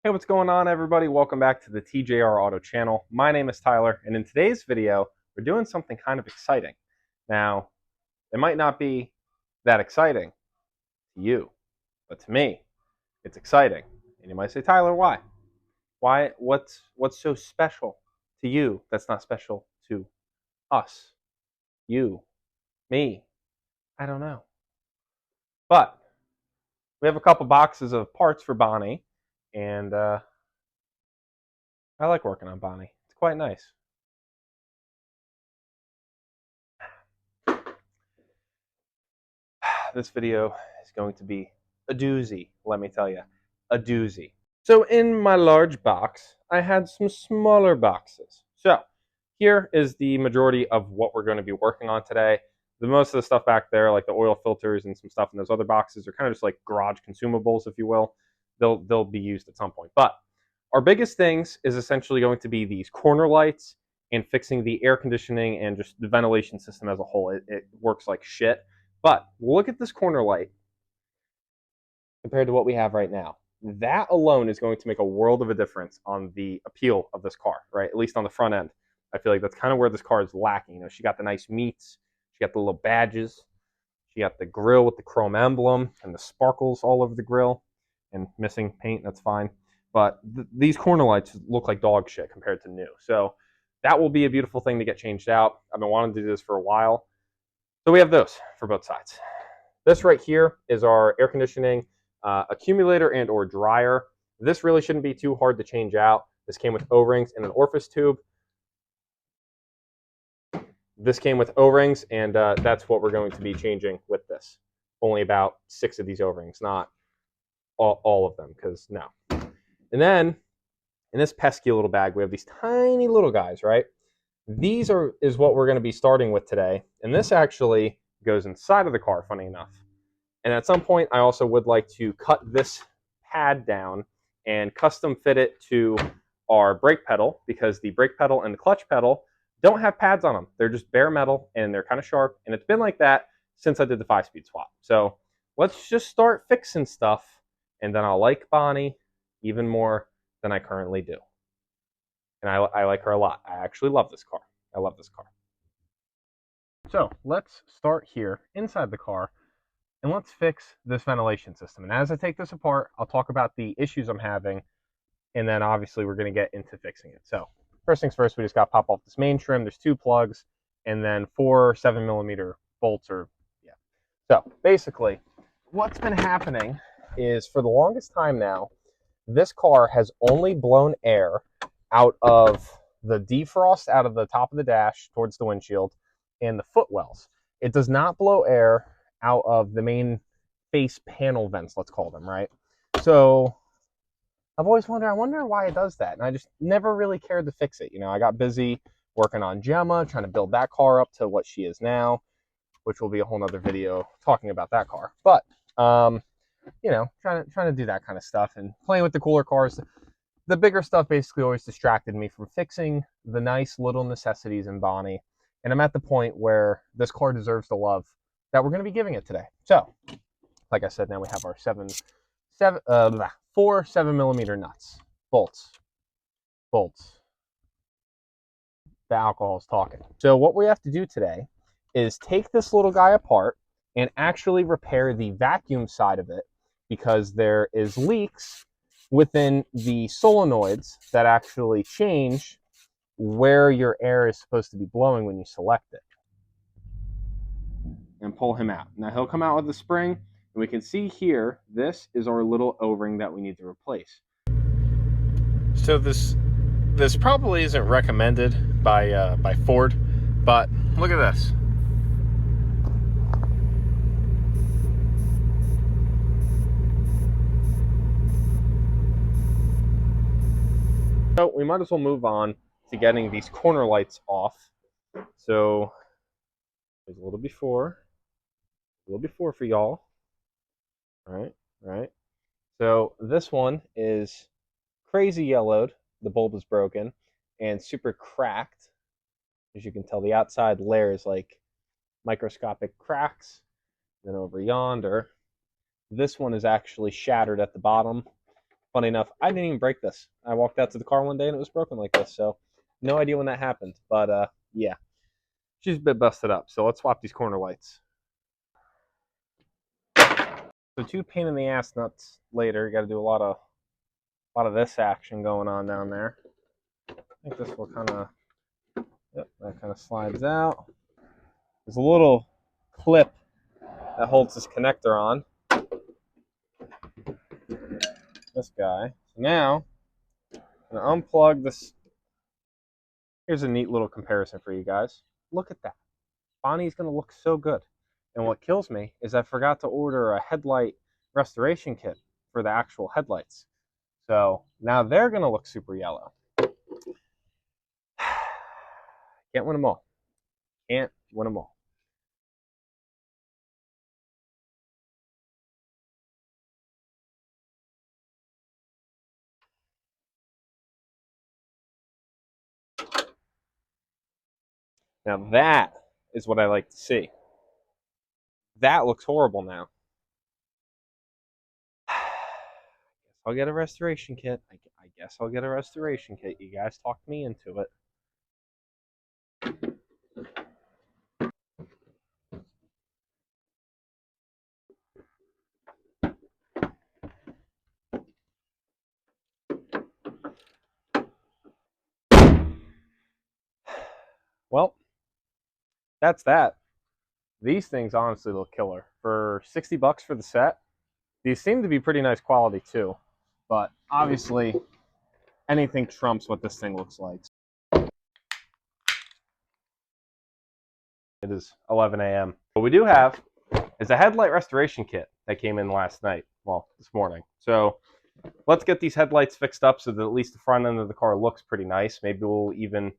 Hey, what's going on, everybody? Welcome back to the TJR Auto channel. My name is Tyler, and in today's video, we're doing something kind of exciting. Now, it might not be that exciting to you, but to me, it's exciting. And you might say, Tyler, why? Why? What's so special to you that's not special to us? You, me, I don't know. But we have a couple boxes of parts for Bonnie, and I like working on Bonnie. It's quite nice. This video is going to be a doozy, let me tell you. A doozy. So in my large box, I had some smaller boxes. So here is the majority of what we're going to be working on today. Most of the stuff back there, like the oil filters and some stuff in those other boxes, are kind of just like garage consumables, if you will. They'll be used at some point. But our biggest things is essentially going to be these corner lights and fixing the air conditioning and just the ventilation system as a whole. It works like shit. But look at this corner light compared to what we have right now. That alone is going to make a world of a difference on the appeal of this car, right? At least on the front end. I feel like that's kind of where this car is lacking. You know, she got the nice meats, she got the little badges, she got the grill with the chrome emblem and the sparkles all over the grill, and missing paint, that's fine. But these corner lights look like dog shit compared to new. So that will be a beautiful thing to get changed out. I've been wanting to do this for a while. So we have those for both sides. This right here is our air conditioning accumulator and or dryer. This really shouldn't be too hard to change out. This came with O-rings and an orifice tube. This came with O-rings, and that's what we're going to be changing with this. Only about 6 of these O-rings, not all of them, because no. And then in this pesky little bag, we have these tiny little guys, right? These is what we're going to be starting with today. And this actually goes inside of the car, funny enough. And at some point, I also would like to cut this pad down and custom fit it to our brake pedal, because the brake pedal and the clutch pedal don't have pads on them. They're just bare metal, and they're kind of sharp. And it's been like that since I did the 5-speed swap. So let's just start fixing stuff, and then I'll like Bonnie even more than I currently do. And I like her a lot. I actually love this car. I love this car. So let's start here inside the car, and let's fix this ventilation system. And as I take this apart, I'll talk about the issues I'm having, and then obviously we're going to get into fixing it. So first things first, we just got to pop off this main trim. There's 2 plugs and then 4 7mm bolts, or yeah. So basically what's been happening is, for the longest time now, this car has only blown air out of the defrost out of the top of the dash towards the windshield and the footwells. It does not blow air out of the main face panel vents, let's call them, right? So I've always wondered, I wonder why it does that. And I just never really cared to fix it. You know, I got busy working on Gemma, trying to build that car up to what she is now, which will be a whole nother video talking about that car. But, you know, trying to do that kind of stuff and playing with the cooler cars. The bigger stuff basically always distracted me from fixing the nice little necessities in Bonnie. And I'm at the point where this car deserves the love that we're going to be giving it today. So, like I said, now we have our 4 7mm nuts, bolts. The alcohol is talking. So what we have to do today is take this little guy apart and actually repair the vacuum side of it, because there is leaks within the solenoids that actually change where your air is supposed to be blowing when you select it. And pull him out. Now he'll come out with the spring, and we can see here, this is our little O-ring that we need to replace. So this probably isn't recommended by Ford, but look at this. So we might as well move on to getting these corner lights off. So there's a little before for y'all. All right. So this one is crazy yellowed. The bulb is broken and super cracked. As you can tell, the outside layer is like microscopic cracks. Then over yonder, this one is actually shattered at the bottom. funny enough, I didn't even break this. I walked out to the car one day and it was broken like this. So no idea when that happened. But yeah, she's a bit busted up. So let's swap these corner lights. So two pain in the ass nuts later. You got to do a lot of this action going on down there. I think this will kind of, yep, that kind of slides out. There's a little clip that holds this connector on. This guy. So now, I'm going to unplug this. Here's a neat little comparison for you guys. Look at that. Bonnie's going to look so good. And what kills me is I forgot to order a headlight restoration kit for the actual headlights. So now they're going to look super yellow. Can't win them all. Can't win them all. Now that is what I like to see. That looks horrible now. I'll get a restoration kit. I guess I'll get a restoration kit. You guys talked me into it. Well, that's that. These things honestly look killer. For 60 bucks for the set, these seem to be pretty nice quality too. But obviously, anything trumps what this thing looks like. It is 11 a.m. What we do have is a headlight restoration kit that came in last night. Well, this morning. So let's get these headlights fixed up so that at least the front end of the car looks pretty nice. Maybe we'll even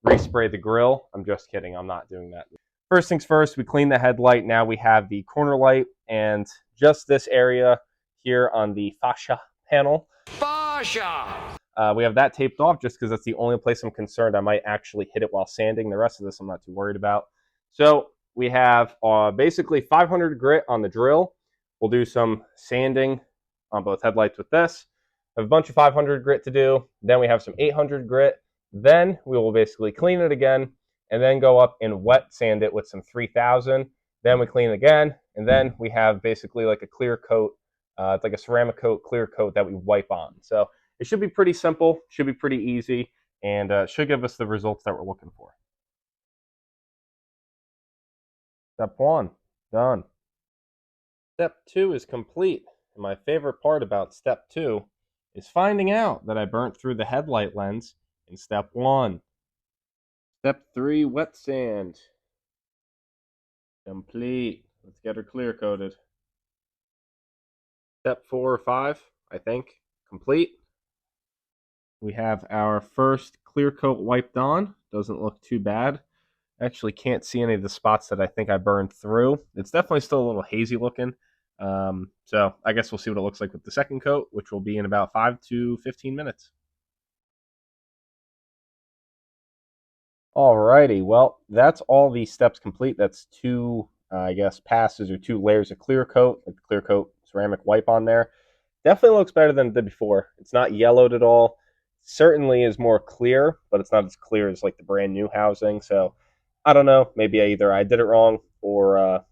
respray the grill. I'm just kidding. I'm not doing that. First things first, we clean the headlight. Now we have the corner light and just this area here on the fascia panel. Fascia! We have that taped off just because that's the only place I'm concerned I might actually hit it while sanding. The rest of this I'm not too worried about. So we have basically 500 grit on the drill. We'll do some sanding on both headlights with this. I have a bunch of 500 grit to do. Then we have some 800 grit. Then we will basically clean it again and then go up and wet sand it with some 3000. Then we clean it again. And then we have basically like a clear coat. It's like a ceramic coat, clear coat that we wipe on. So it should be pretty simple, should be pretty easy, and should give us the results that we're looking for. Step 1, done. Step 2 is complete. And my favorite part about step 2 is finding out that I burnt through the headlight lens in step 1. Step 3, wet sand. Complete. Let's get her clear coated. Step 4 or 5, I think, complete. We have our first clear coat wiped on. Doesn't look too bad. Actually can't see any of the spots that I think I burned through. It's definitely still a little hazy looking. So I guess we'll see what it looks like with the second coat, which will be in about 5 to 15 minutes. Alrighty, well, that's all the steps complete. That's two, I guess, passes or 2 layers of clear coat, like the clear coat ceramic wipe on there. Definitely looks better than it did before. It's not yellowed at all. Certainly is more clear, but it's not as clear as like the brand new housing. So I don't know. Maybe either I did it wrong or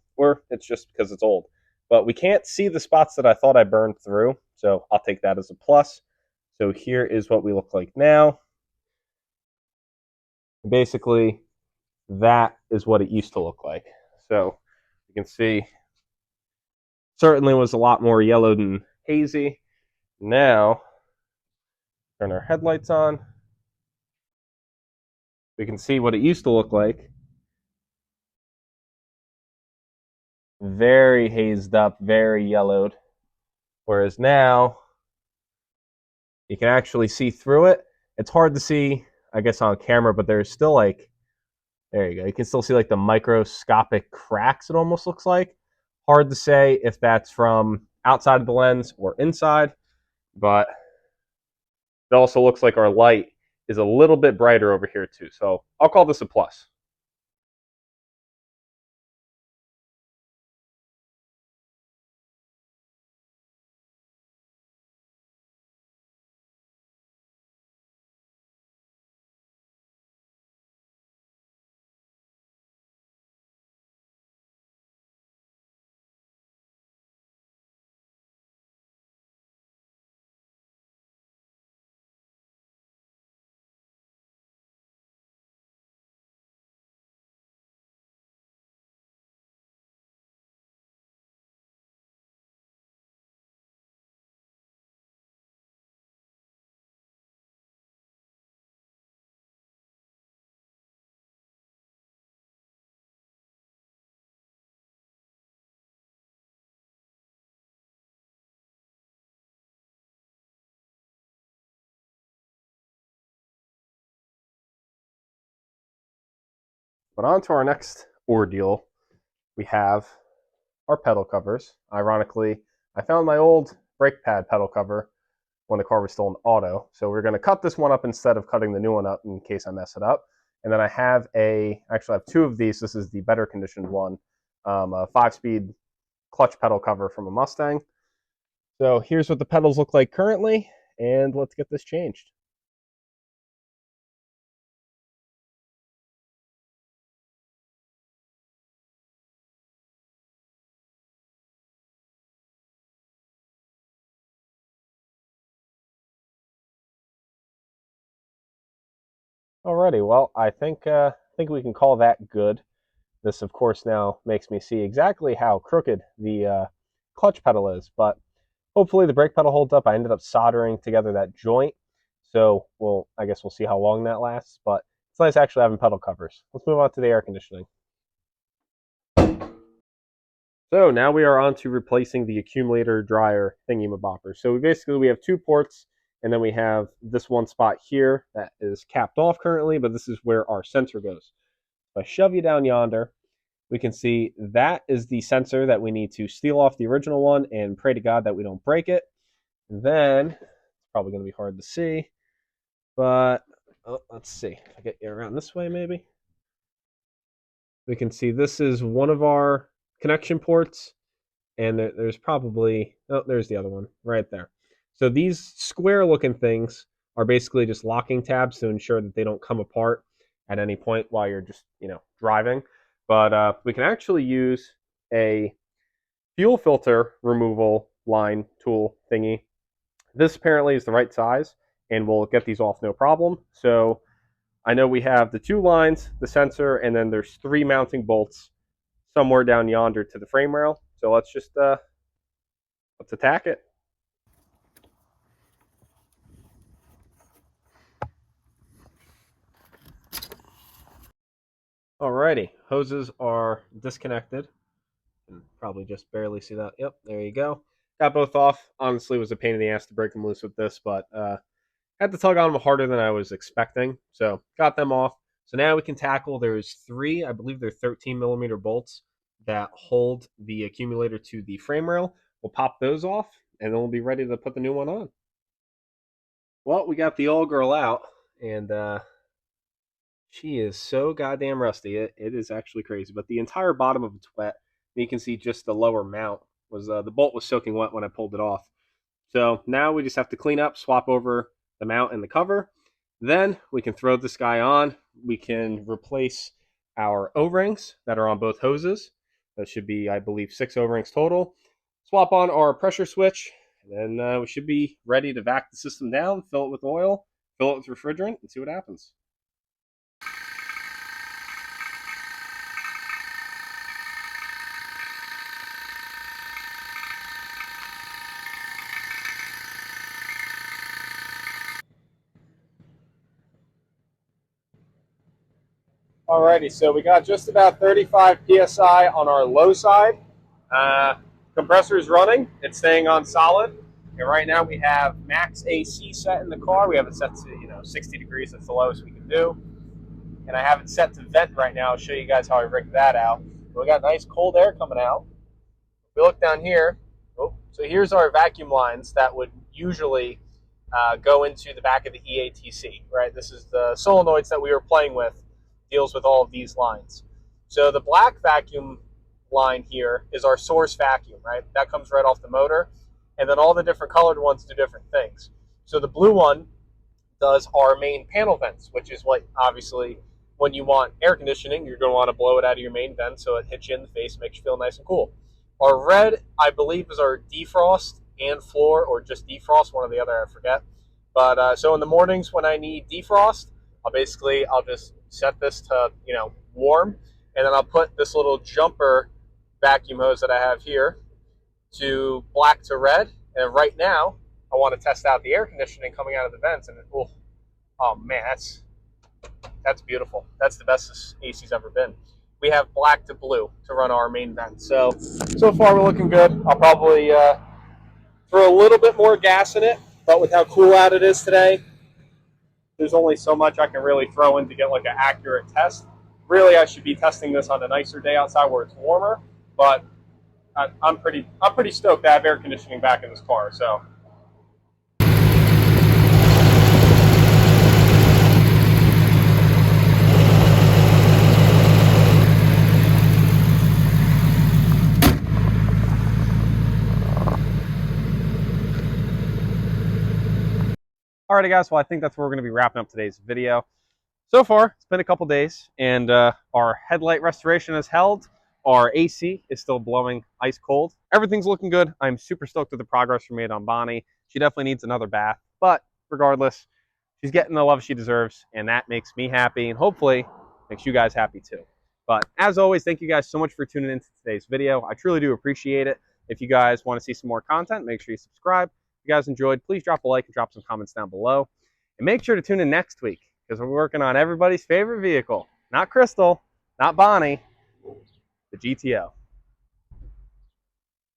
it's just because it's old. But we can't see the spots that I thought I burned through, so I'll take that as a plus. So here is what we look like now. Basically, that is what it used to look like. So you can see certainly was a lot more yellowed and hazy. Now, turn our headlights on. We can see what it used to look like. Very hazed up, very yellowed. Whereas now, you can actually see through it. It's hard to see, I guess, on camera, but there's still like, there you go. You can still see like the microscopic cracks, it almost looks like. Hard to say if that's from outside of the lens or inside, but it also looks like our light is a little bit brighter over here too. So I'll call this a plus. But on to our next ordeal. We have our pedal covers. Ironically, I found my old brake pad pedal cover when the car was still in auto. So we're going to cut this one up instead of cutting the new one up in case I mess it up. And then I have actually I have two of these. This is the better conditioned one, a 5-speed clutch pedal cover from a Mustang. So here's what the pedals look like currently, and let's get this changed. Alrighty, well, I think we can call that good. This, of course, now makes me see exactly how crooked the clutch pedal is, but hopefully the brake pedal holds up. I ended up soldering together that joint, so I guess we'll see how long that lasts, but it's nice actually having pedal covers. Let's move on to the air conditioning. So now we are on to replacing the accumulator dryer thingy-mabopper. So we have two ports, and then we have this one spot here that is capped off currently, but this is where our sensor goes. If I shove you down yonder, we can see that is the sensor that we need to steal off the original one and pray to God that we don't break it. And then, it's probably going to be hard to see, but let's see. If I get you around this way, maybe. We can see this is one of our connection ports, and there's probably, there's the other one right there. So these square looking things are basically just locking tabs to ensure that they don't come apart at any point while you're just, driving. But we can actually use a fuel filter removal line tool thingy. This apparently is the right size, and we'll get these off no problem. So I know we have the two lines, the sensor, and then there's 3 mounting bolts somewhere down yonder to the frame rail. So let's just let's attack it. Alrighty, hoses are disconnected. You can probably just barely see that. Yep, there you go. Got both off. Honestly, it was a pain in the ass to break them loose with this, but had to tug on them harder than I was expecting. So got them off. So now we can tackle. There's 3, I believe they're 13 millimeter bolts that hold the accumulator to the frame rail. We'll pop those off, and then we'll be ready to put the new one on. Well, we got the old girl out, and she is so goddamn rusty. It is actually crazy. But the entire bottom of it's wet. You can see just the lower mount was the bolt was soaking wet when I pulled it off. So now we just have to clean up, swap over the mount and the cover. Then we can throw this guy on. We can replace our O-rings that are on both hoses. That should be, I believe, 6 O-rings total. Swap on our pressure switch, and then we should be ready to vac the system down, fill it with oil, fill it with refrigerant, and see what happens. Alrighty, so we got just about 35 PSI on our low side. Compressor is running. It's staying on solid. And right now we have max AC set in the car. We have it set to 60 degrees. That's the lowest we can do. And I have it set to vent right now. I'll show you guys how I rigged that out. But we got nice cold air coming out. If we look down here, so here's our vacuum lines that would usually go into the back of the EATC, right? This is the solenoids that we were playing with, deals with all of these lines. So the black vacuum line here is our source vacuum, right? That comes right off the motor. And then all the different colored ones do different things. So the blue one does our main panel vents, which is what, obviously, when you want air conditioning, you're going to want to blow it out of your main vent so it hits you in the face, makes you feel nice and cool. Our red, I believe, is our defrost and floor, or just defrost, one or the other, I forget. But so in the mornings when I need defrost, I'll just set this to, warm, and then I'll put this little jumper vacuum hose that I have here to black to red. And right now, I want to test out the air conditioning coming out of the vents, and oh man, that's beautiful. That's the best AC's ever been. We have black to blue to run our main vent. So far we're looking good. I'll probably throw a little bit more gas in it, but with how cool out it is today, there's only so much I can really throw in to get like an accurate test. Really, I should be testing this on a nicer day outside where it's warmer, but I'm pretty stoked to have air conditioning back in this car. So. Alrighty guys, well I think that's where we're going to be wrapping up today's video. So far, it's been a couple days, and our headlight restoration has held. Our AC is still blowing ice cold. Everything's looking good. I'm super stoked with the progress we made on Bonnie. She definitely needs another bath, but regardless, she's getting the love she deserves, and that makes me happy, and hopefully makes you guys happy too. But as always, thank you guys so much for tuning into today's video. I truly do appreciate it. If you guys want to see some more content, make sure you subscribe. If you guys enjoyed, please drop a like and drop some comments down below. And make sure to tune in next week, because we're working on everybody's favorite vehicle. Not Crystal, not Bonnie, the GTO.